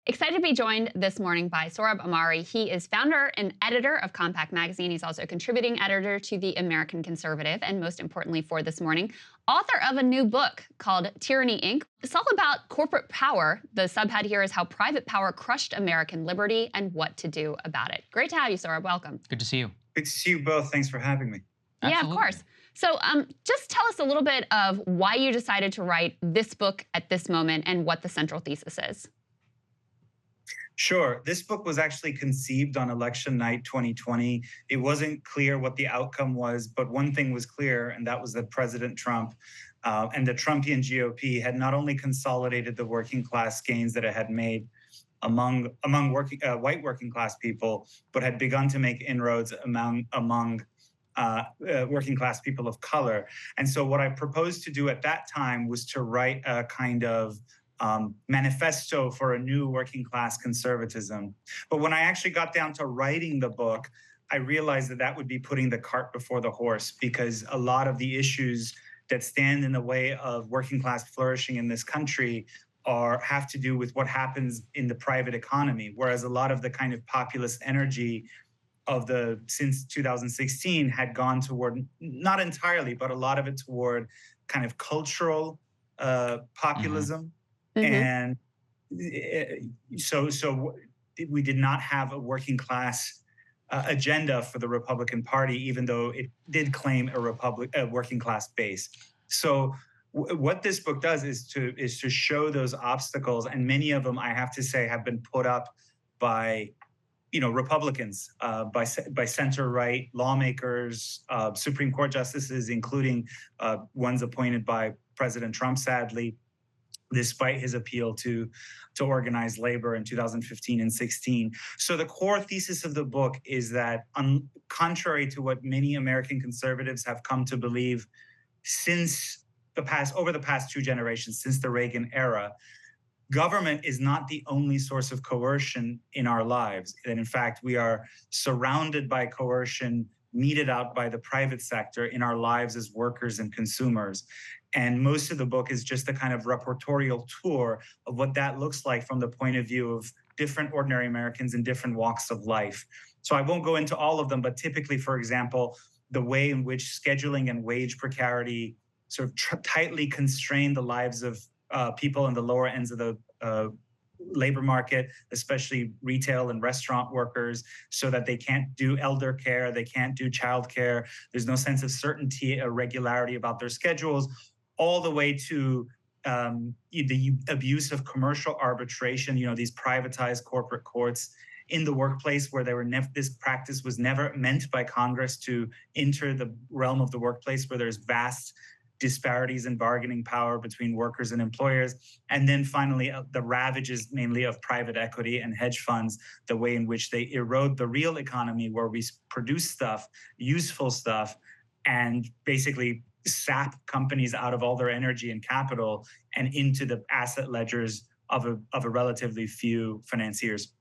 Excited to be joined this morning by Sohrab Ahmari. He is founder and editor of Compact Magazine. He's also a contributing editor to the American Conservative, and most importantly for this morning, author of a new book called Tyranny, Inc. It's all about corporate power. The subhead here is How Private Power Crushed American Liberty and What to Do About It. Great to have you, Sohrab. Welcome. Good to see you. Good to see you both. Thanks for having me. Yeah, of Absolutely. course. So just tell us a little bit of why you decided to write this book at this moment and what the central thesis is. Sure. This book was actually conceived on election night 2020. It wasn't clear what the outcome was, but one thing was clear, and that was that President Trump and the Trumpian GOP had not only consolidated the working class gains that it had made among white working class people, but had begun to make inroads among working class people of color. And so what I proposed to do at that time was to write a kind of manifesto for a new working class conservatism. But when I actually got down to writing the book, I realized that that would be putting the cart before the horse, because a lot of the issues that stand in the way of working class flourishing in this country have to do with what happens in the private economy, whereas a lot of the kind of populist energy of since 2016 had gone toward, not entirely, but a lot of it toward kind of cultural populism. Mm-hmm. And so we did not have a working class agenda for the Republican Party, even though it did claim a working class base. So what this book does is to show those obstacles, and many of them, I have to say, have been put up by Republicans, by center-right lawmakers, Supreme Court justices, including ones appointed by President Trump, sadly, despite his appeal to organized labor in 2015 and 16. So the core thesis of the book is that, contrary to what many American conservatives have come to believe over the past two generations, since the Reagan era, government is not the only source of coercion in our lives. And in fact, we are surrounded by coercion meted out by the private sector in our lives as workers and consumers. And most of the book is just a kind of reportorial tour of what that looks like from the point of view of different ordinary Americans in different walks of life. So I won't go into all of them, but typically, for example, the way in which scheduling and wage precarity sort of tightly constrain the lives of people in the lower ends of the labor market, especially retail and restaurant workers, so that they can't do elder care, they can't do child care. There's no sense of certainty or regularity about their schedules, all the way to the abuse of commercial arbitration, these privatized corporate courts in the workplace, where this practice was never meant by Congress to enter the realm of the workplace, where there's vast disparities in bargaining power between workers and employers. And then finally, the ravages mainly of private equity and hedge funds, the way in which they erode the real economy, where we produce stuff, useful stuff, and basically sap companies out of all their energy and capital and into the asset ledgers of a relatively few financiers.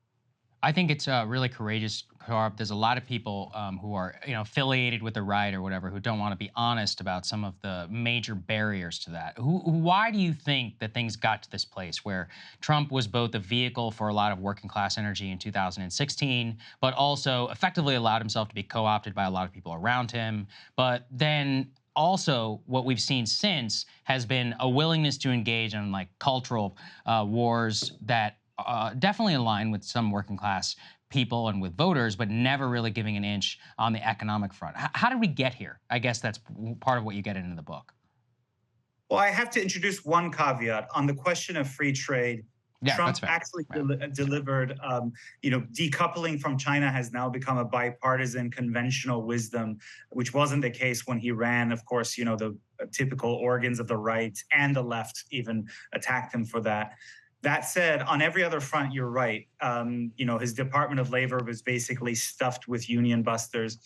I think it's really courageous, Sohrab. There's a lot of people who are, affiliated with the right or whatever, who don't want to be honest about some of the major barriers to that. Why do you think that things got to this place where Trump was both a vehicle for a lot of working class energy in 2016, but also effectively allowed himself to be co-opted by a lot of people around him, but then also, what we've seen since has been a willingness to engage in cultural wars that definitely align with some working class people and with voters, but never really giving an inch on the economic front. How did we get here? I guess that's part of what you get into the book. Well, I have to introduce one caveat on the question of free trade. Yeah, Trump that's fair. actually delivered, decoupling from China has now become a bipartisan conventional wisdom, which wasn't the case when he ran. Of course, the typical organs of the right and the left even attacked him for that. That said, on every other front, you're right. His Department of Labor was basically stuffed with union busters.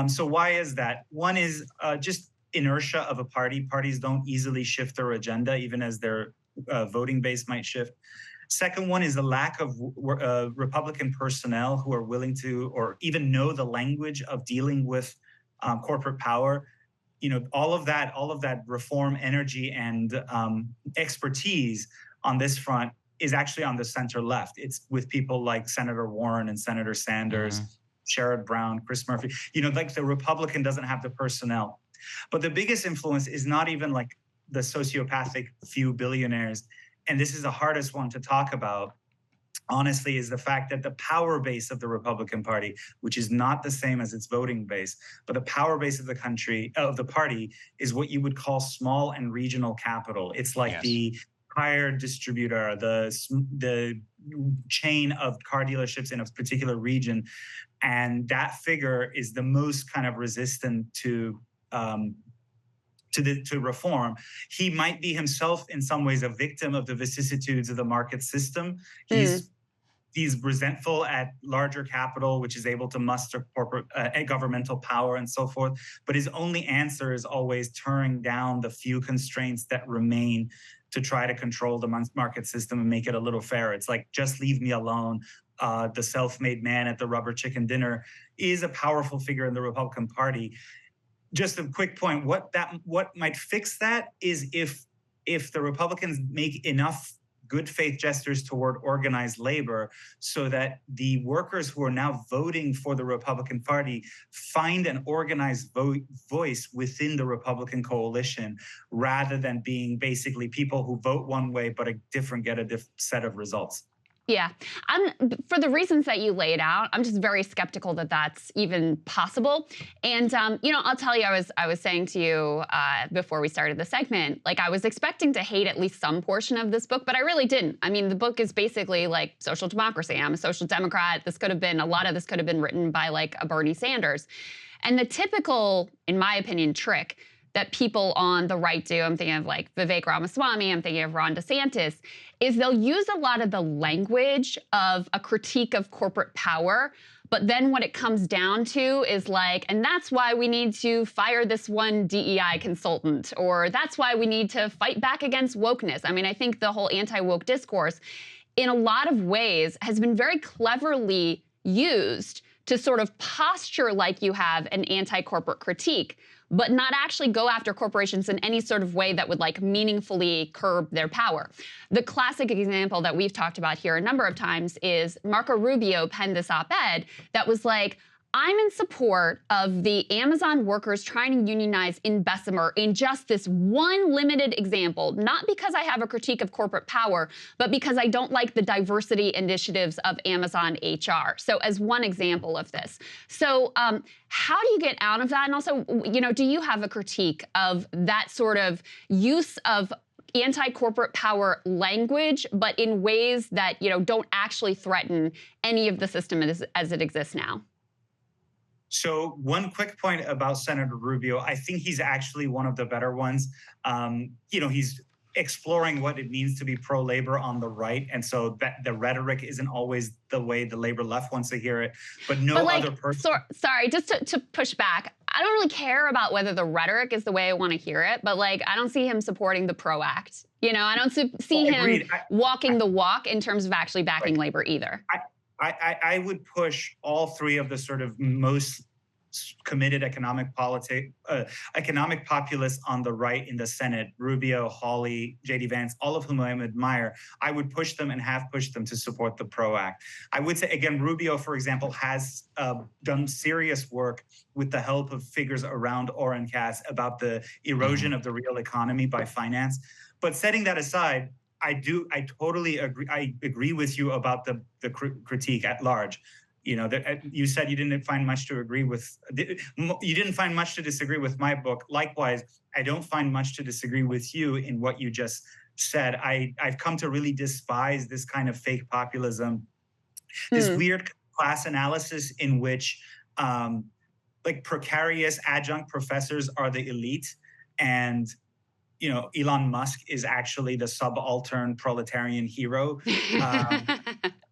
So why is that? One is just inertia of a party. Parties don't easily shift their agenda, even as their voting base might shift. Second one is the lack of Republican personnel who are willing to or even know the language of dealing with corporate power. All of that reform energy and expertise on this front is actually on the center left. It's with people like Senator Warren and Senator Sanders, Sherrod Brown, Chris Murphy. Like the Republican doesn't have the personnel. But the biggest influence is not even like the sociopathic few billionaires. And this is the hardest one to talk about, honestly, is the fact that the power base of the Republican Party, which is not the same as its voting base, but the power base of the party is what you would call small and regional capital. It's like the tire distributor, the chain of car dealerships in a particular region. And that figure is the most kind of resistant to reform. He might be himself in some ways a victim of the vicissitudes of the market system. He's resentful at larger capital, which is able to muster corporate governmental power and so forth. But his only answer is always tearing down the few constraints that remain to try to control the market system and make it a little fairer. It's like, just leave me alone. The self-made man at the rubber chicken dinner is a powerful figure in the Republican Party. Just a quick point, what might fix that is if the Republicans make enough good faith gestures toward organized labor so that the workers who are now voting for the Republican Party find an organized voice within the Republican coalition, rather than being basically people who vote one way but get a different set of results. Yeah, for the reasons that you laid out, I'm just very skeptical that that's even possible. And I'll tell you, I was saying to you before we started the segment, like I was expecting to hate at least some portion of this book, but I really didn't. I mean, the book is basically like social democracy. I'm a social democrat. A lot of this could have been written by like a Bernie Sanders. And the typical, in my opinion, trick that people on the right do, I'm thinking of like Vivek Ramaswamy, I'm thinking of Ron DeSantis, is they'll use a lot of the language of a critique of corporate power, but then what it comes down to is like, and that's why we need to fire this one DEI consultant, or that's why we need to fight back against wokeness. I mean, I think the whole anti-woke discourse, in a lot of ways, has been very cleverly used to sort of posture like you have an anti-corporate critique, but not actually go after corporations in any sort of way that would like meaningfully curb their power. The classic example that we've talked about here a number of times is Marco Rubio penned this op-ed that was like, I'm in support of the Amazon workers trying to unionize in Bessemer in just this one limited example, not because I have a critique of corporate power, but because I don't like the diversity initiatives of Amazon HR. So as one example of this. So how do you get out of that? And also, do you have a critique of that sort of use of anti-corporate power language, but in ways that, don't actually threaten any of the system as it exists now? So one quick point about Senator Rubio, I think he's actually one of the better ones. He's exploring what it means to be pro-labor on the right. And so that the rhetoric isn't always the way the labor left wants to hear it, but other person. Sorry, just to push back. I don't really care about whether the rhetoric is the way I want to hear it, but like, I don't see him supporting the PRO Act. I don't see him walking the walk in terms of actually backing labor either. I would push all three of the sort of most committed economic populists on the right in the Senate, Rubio, Hawley, J.D. Vance, all of whom I admire. I would push them and have pushed them to support the PRO Act. I would say, again, Rubio, for example, has done serious work with the help of figures around Oren Cass about the erosion of the real economy by finance. But setting that aside, I totally agree. I agree with you about the critique at large. You said you didn't find much to agree with. You didn't find much to disagree with my book. Likewise, I don't find much to disagree with you in what you just said. I've come to really despise this kind of fake populism, this weird class analysis in which like precarious adjunct professors are the elite, and Elon Musk is actually the subaltern proletarian hero,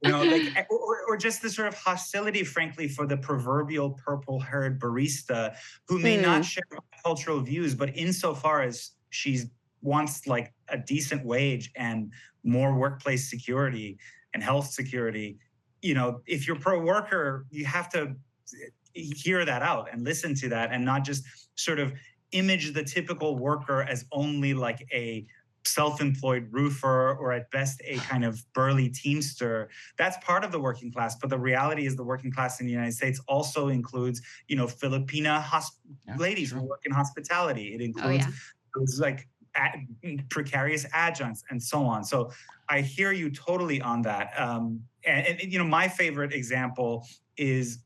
or just the sort of hostility, frankly, for the proverbial purple-haired barista who may not share cultural views, but insofar as she wants like a decent wage and more workplace security and health security, if you're pro-worker, you have to hear that out and listen to that and not just sort of image the typical worker as only like a self-employed roofer or at best a kind of burly teamster. That's part of the working class. But the reality is the working class in the United States also includes, Filipina ladies who work in hospitality. It includes those like precarious adjuncts and so on. So I hear you totally on that. And my favorite example is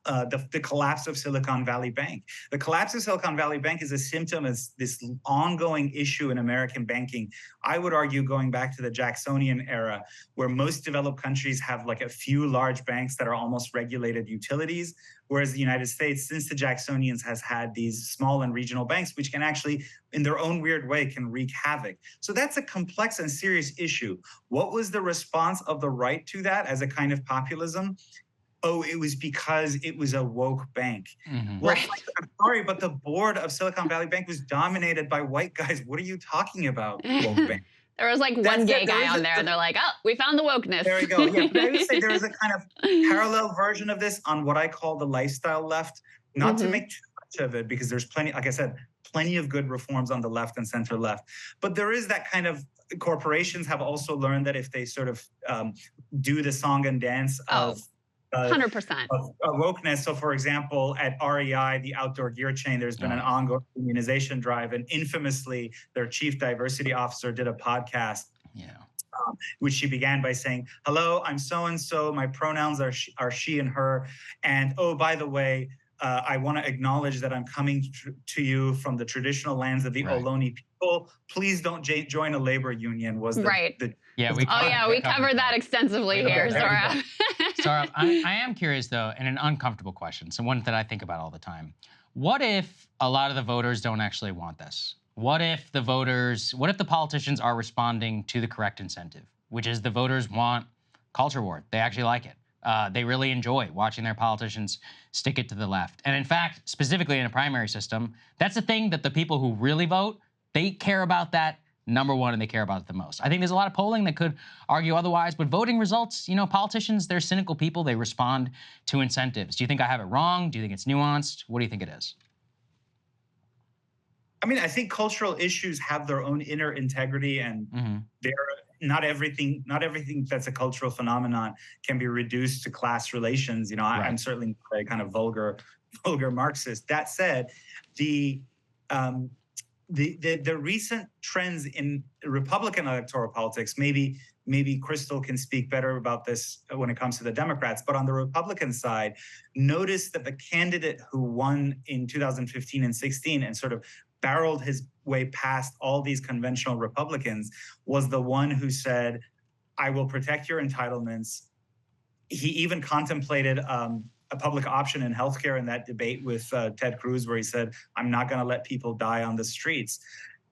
the collapse of Silicon Valley Bank. The collapse of Silicon Valley Bank is a symptom of this ongoing issue in American banking. I would argue going back to the Jacksonian era, where most developed countries have like a few large banks that are almost regulated utilities, whereas the United States, since the Jacksonians, has had these small and regional banks, which can actually, in their own weird way, can wreak havoc. So that's a complex and serious issue. What was the response of the right to that as a kind of populism? Oh, it was because it was a woke bank. Well, Right. I'm sorry, but the board of Silicon Valley Bank was dominated by white guys. What are you talking about, woke bank? There was like one gay guy on there, and they're like, oh, we found the wokeness. There we go. Yeah, but I would say there is a kind of parallel version of this on what I call the lifestyle left, not to make too much of it, because there's plenty, like I said, plenty of good reforms on the left and center left. But there is that kind of, corporations have also learned that if they sort of do the song and dance of 100%. wokeness. So, for example, at REI, the outdoor gear chain, there's been an ongoing immunization drive, and infamously, their chief diversity officer did a podcast, which she began by saying, "Hello, I'm so and so. My pronouns are she and her, and oh, by the way, I want to acknowledge that I'm coming to you from the traditional lands of the Ohlone people. Please don't join a labor union." Was the we covered that extensively here, Sohrab. Sohrab, I am curious though, and an uncomfortable question, so one that I think about all the time. What if a lot of the voters don't actually want this? What if the politicians are responding to the correct incentive, which is the voters want culture war? They actually like it. They really enjoy watching their politicians stick it to the left. And in fact, specifically in a primary system, that's the thing that the people who really vote, they care about that number one, and they care about it the most. I think there's a lot of polling that could argue otherwise, but voting results, politicians, they're cynical people. They respond to incentives. Do you think I have it wrong? Do you think it's nuanced? What do you think it is? I mean, I think cultural issues have their own inner integrity, and they're not everything that's a cultural phenomenon can be reduced to class relations. I'm certainly a kind of vulgar Marxist. That said, the recent trends in Republican electoral politics, maybe Krystal can speak better about this when it comes to the Democrats, but on the Republican side, notice that the candidate who won in 2015 and 16 and sort of barreled his way past all these conventional Republicans was the one who said, I will protect your entitlements. He even contemplated a public option in healthcare in that debate with Ted Cruz, where he said, I'm not going to let people die on the streets,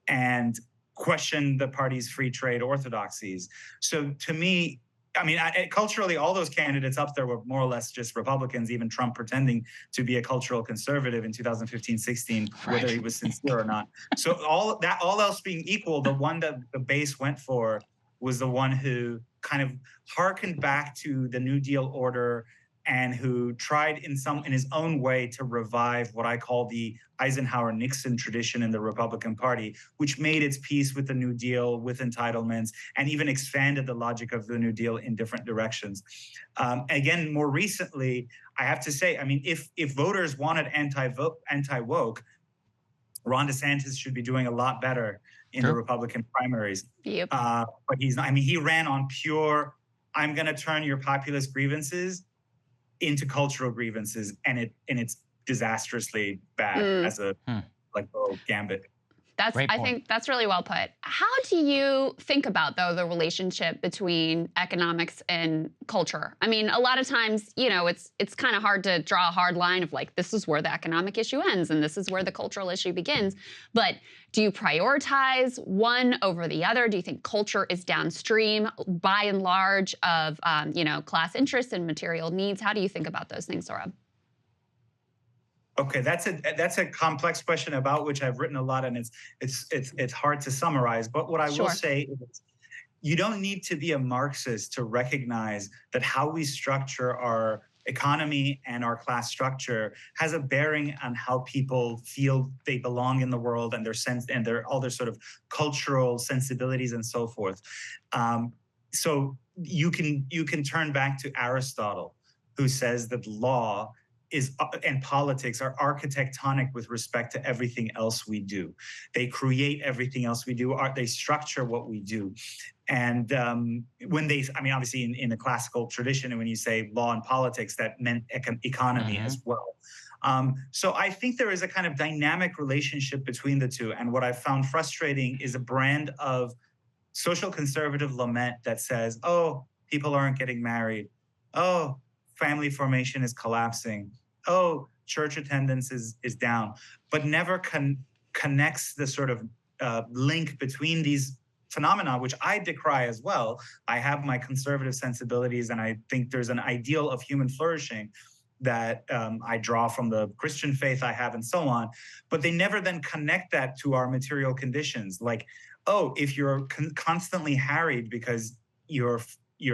and questioned the party's free trade orthodoxies. So to me, I mean, culturally, all those candidates up there were more or less just Republicans, even Trump pretending to be a cultural conservative in 2015-16, whether he was sincere or not. So all else being equal, the one that the base went for was the one who kind of hearkened back to the New Deal order and who tried in his own way to revive what I call the Eisenhower-Nixon tradition in the Republican Party, which made its peace with the New Deal, with entitlements, and even expanded the logic of the New Deal in different directions. Again, more recently, I have to say, I mean, if voters wanted anti-woke, Ron DeSantis should be doing a lot better in the Republican primaries. Yep. But he's not. I mean, he ran on pure, I'm going to turn your populist grievances into cultural grievances, and it's disastrously bad as a gambit. I think that's really well put. How do you think about, though, the relationship between economics and culture? I mean, a lot of times, it's kind of hard to draw a hard line of like, this is where the economic issue ends and this is where the cultural issue begins. But do you prioritize one over the other? Do you think culture is downstream, by and large, of class interests and material needs? How do you think about those things, Sohrab? Okay, that's a complex question about which I've written a lot, and it's hard to summarize. But what I will say is, you don't need to be a Marxist to recognize that how we structure our economy and our class structure has a bearing on how people feel they belong in the world and their sense and their all their sort of cultural sensibilities and so forth. So you can turn back to Aristotle, who says that law is and politics are architectonic with respect to everything else we do. They create everything else we do. They structure what we do. And when they, I mean, obviously in the classical tradition, and when you say law and politics, that meant economy as well. So I think there is a kind of dynamic relationship between the two. And what I found frustrating is a brand of social conservative lament that says, oh, people aren't getting married. Oh, family formation is collapsing. Oh, church attendance is down, but never connects the sort of link between these phenomena, which I decry as well. I have my conservative sensibilities, and I think there's an ideal of human flourishing that I draw from the Christian faith I have and so on, but they never then connect that to our material conditions. Like, oh, if you're constantly harried because your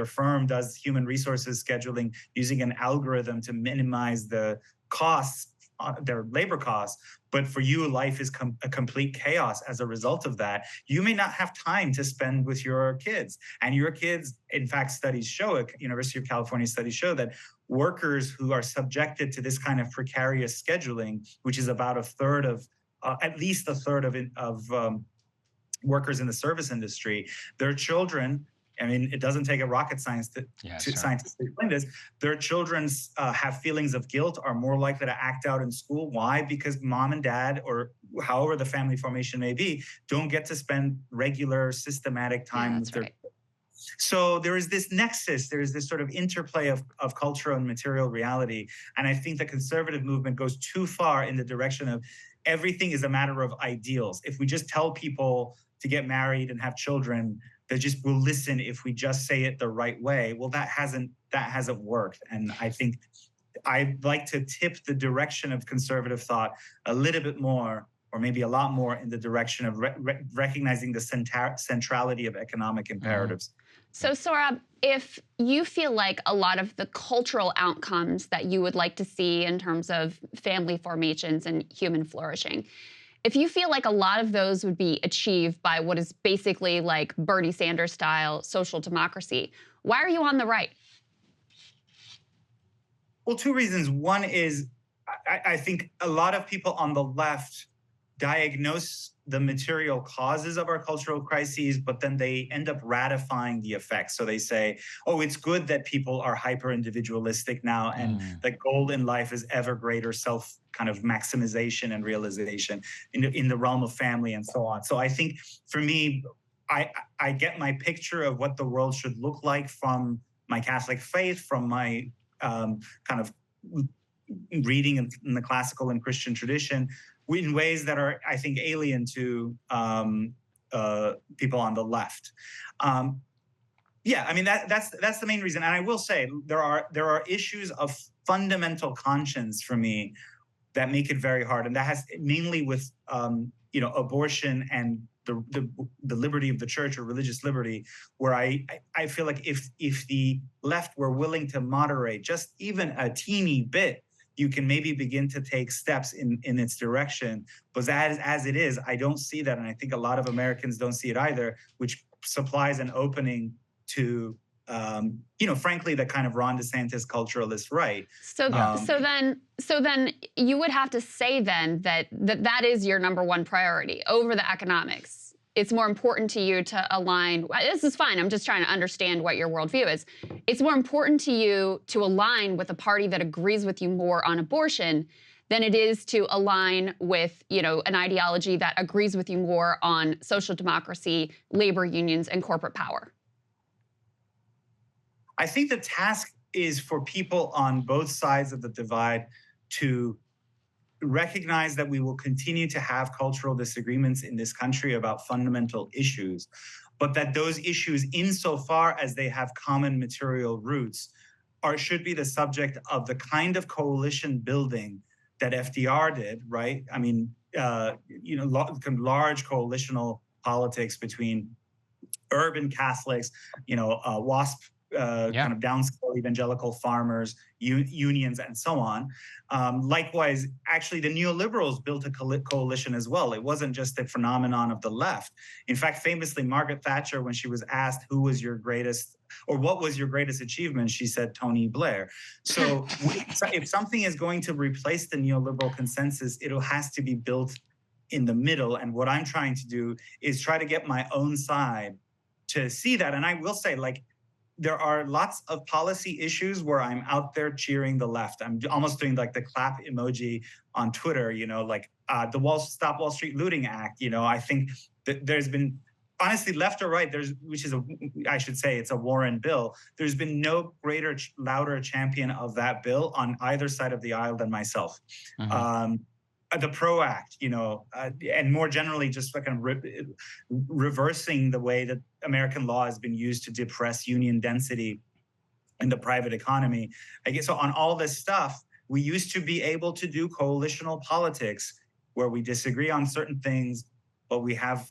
firm does human resources scheduling using an algorithm to minimize the costs, their labor costs, but for you, life is a complete chaos as a result of that. You may not have time to spend with your kids. And your kids, in fact, studies show, University of California studies show that workers who are subjected to this kind of precarious scheduling, which is about a third of, at least a third of workers in the service industry, their children, I mean, it doesn't take a rocket science scientist to explain this. Their children have feelings of guilt, are more likely to act out in school. Why? Because mom and dad, or however the family formation may be, don't get to spend regular, systematic time with their kids. So there is this nexus, there is this sort of interplay of cultural and material reality. And I think the conservative movement goes too far in the direction of everything is a matter of ideals. If we just tell people to get married and have children, they just will listen if we just say it the right way. Well, that hasn't worked. And I think I'd like to tip the direction of conservative thought a little bit more, or maybe a lot more, in the direction of recognizing the centrality of economic imperatives. So Sohrab, if you feel like a lot of the cultural outcomes that you would like to see in terms of family formations and human flourishing, if you feel like a lot of those would be achieved by what is basically like Bernie Sanders style social democracy, why are you on the right? Well, two reasons. One is I think a lot of people on the left diagnose the material causes of our cultural crises, but then they end up ratifying the effects. So they say, oh, it's good that people are hyper individualistic now, and the goal in life is ever greater self kind of maximization and realization in the realm of family and so on. So I think for me, I get my picture of what the world should look like from my Catholic faith, from my kind of reading in the classical and Christian tradition, in ways that are, I think, alien to people on the left. Yeah, I mean that's the main reason. And I will say there are issues of fundamental conscience for me that make it very hard, and that has mainly with abortion and the liberty of the church or religious liberty, where I feel like if the left were willing to moderate just even a teeny bit, you can maybe begin to take steps in its direction. But as it is, I don't see that. And I think a lot of Americans don't see it either, which supplies an opening to, frankly, the kind of Ron DeSantis culturalist right. So then you would have to say then that is your number one priority over the economics. It's more important to you to align. This is fine. I'm just trying to understand what your worldview is. It's more important to you to align with a party that agrees with you more on abortion than it is to align with, an ideology that agrees with you more on social democracy, labor unions, and corporate power. I think the task is for people on both sides of the divide to recognize that we will continue to have cultural disagreements in this country about fundamental issues, but that those issues, insofar as they have common material roots, should be the subject of the kind of coalition building that FDR did, right? I mean, large coalitional politics between urban Catholics, WASP kind of downscale evangelical farmers, unions, and so on. Likewise, actually, the neoliberals built a coalition as well. It wasn't just a phenomenon of the left. In fact, famously, Margaret Thatcher, when she was asked who was your greatest or what was your greatest achievement, she said Tony Blair. So if something is going to replace the neoliberal consensus, it has to be built in the middle. And what I'm trying to do is try to get my own side to see that. And I will say, like, there are lots of policy issues where I'm out there cheering the left. I'm almost doing like the clap emoji on Twitter, like the Stop Wall Street Looting Act. I think that there's been, honestly, left or right, I should say it's a Warren bill. There's been no greater, louder champion of that bill on either side of the aisle than myself. The PRO Act, and more generally, just kind of reversing the way that American law has been used to depress union density in the private economy. I guess so. On all this stuff, we used to be able to do coalitional politics where we disagree on certain things, but we have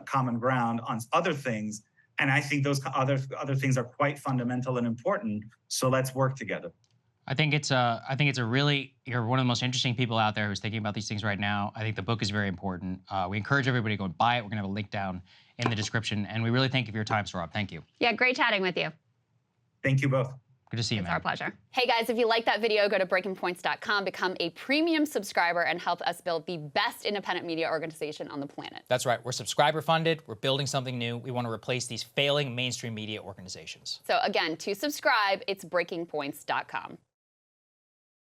common ground on other things. And I think those other things are quite fundamental and important. So let's work together. I think it's a really, you're one of the most interesting people out there who's thinking about these things right now. I think the book is very important. We encourage everybody to go and buy it. We're gonna have a link down in the description. And we really thank you for your time, Sohrab. Thank you. Yeah, great chatting with you. Thank you both. Good to see you, man. It's our pleasure. Hey guys, if you like that video, go to breakingpoints.com, become a premium subscriber, and help us build the best independent media organization on the planet. That's right. We're subscriber funded. We're building something new. We want to replace these failing mainstream media organizations. So again, to subscribe, it's breakingpoints.com.